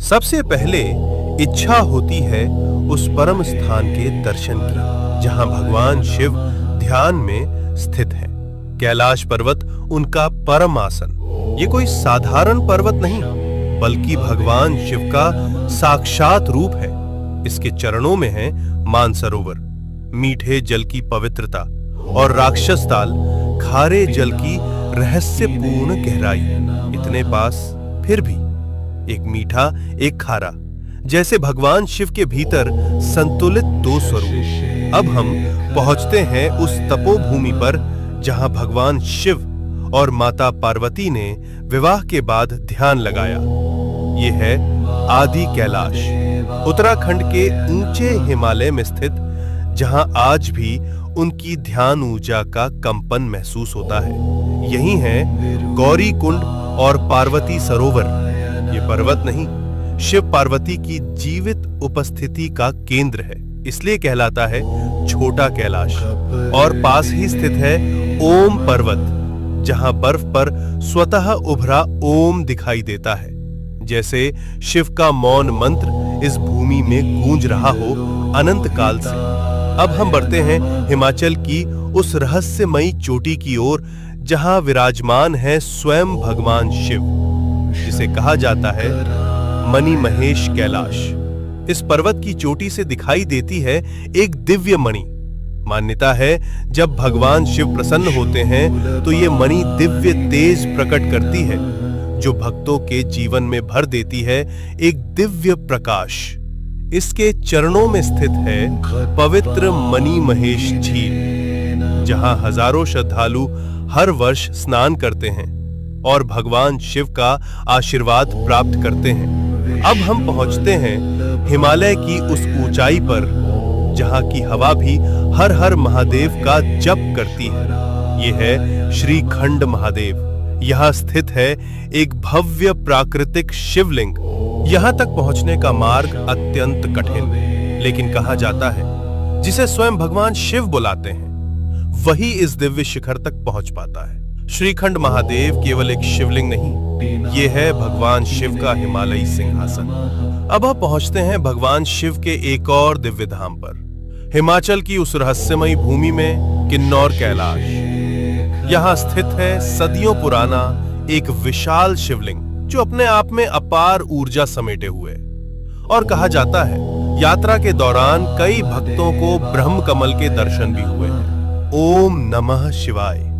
सबसे पहले इच्छा होती है उस परम स्थान के दर्शन की जहां भगवान शिव ध्यान में स्थित है। कैलाश पर्वत उनका परम आसन। ये कोई साधारण पर्वत नहीं बल्कि भगवान शिव का साक्षात रूप है। इसके चरणों में है मानसरोवर, मीठे जल की पवित्रता, और राक्षस ताल, खारे जल की रहस्यपूर्ण गहराई। इतने पास फिर भी एक मीठा एक खारा, जैसे भगवान शिव के भीतर संतुलित दो स्वरूप। अब हम पहुंचते हैं उस तपोभूमि पर जहां भगवान शिव और माता पार्वती ने विवाह के बाद ध्यान लगाया। ये है आदि कैलाश, उत्तराखंड के ऊंचे हिमालय में स्थित, जहां आज भी उनकी ध्यान ऊर्जा का कंपन महसूस होता है। यही है गौरी कुंड और पार्वती सरोवर। ये पर्वत नहीं, शिव पार्वती की जीवित उपस्थिति का केंद्र है, इसलिए कहलाता है छोटा कैलाश। और पास ही स्थित है ओम पर्वत, जहां बर्फ पर स्वतः उभरा ओम दिखाई देता है, जैसे शिव का मौन मंत्र इस भूमि में गूंज रहा हो अनंत काल से। अब हम बढ़ते हैं हिमाचल की उस रहस्यमयी चोटी की ओर जहां विराजमान है स्वयं भगवान शिव, जिसे कहा जाता है मणि महेश कैलाश। इस पर्वत की चोटी से दिखाई देती है एक दिव्य मणि। मान्यता है जब भगवान शिव प्रसन्न होते हैं तो ये मणि दिव्य तेज प्रकट करती है, जो भक्तों के जीवन में भर देती है एक दिव्य प्रकाश। इसके चरणों में स्थित है पवित्र मणि महेश झील, जहां हजारों श्रद्धालु हर वर्ष स्नान करते हैं और भगवान शिव का आशीर्वाद प्राप्त करते हैं। अब हम पहुंचते हैं हिमालय की उस ऊंचाई पर जहां की हवा भी हर हर महादेव का जप करती है। यह है श्रीखंड महादेव। यहां स्थित है एक भव्य प्राकृतिक शिवलिंग। यहां तक पहुंचने का मार्ग अत्यंत कठिन, लेकिन कहा जाता है जिसे स्वयं भगवान शिव बुलाते हैं वही इस दिव्य शिखर तक पहुंच पाता है। श्रीखंड महादेव केवल एक शिवलिंग नहीं, ये है भगवान शिव का हिमालयी सिंहासन। अब हम पहुंचते हैं भगवान शिव के एक और दिव्य धाम पर, हिमाचल की उस रहस्यमयी भूमि में किन्नौर कैलाश। यहां स्थित है सदियों पुराना एक विशाल शिवलिंग, जो अपने आप में अपार ऊर्जा समेटे हुए। और कहा जाता है यात्रा के दौरान कई भक्तों को ब्रह्म कमल के दर्शन भी हुए हैं। ओम नमः शिवाय।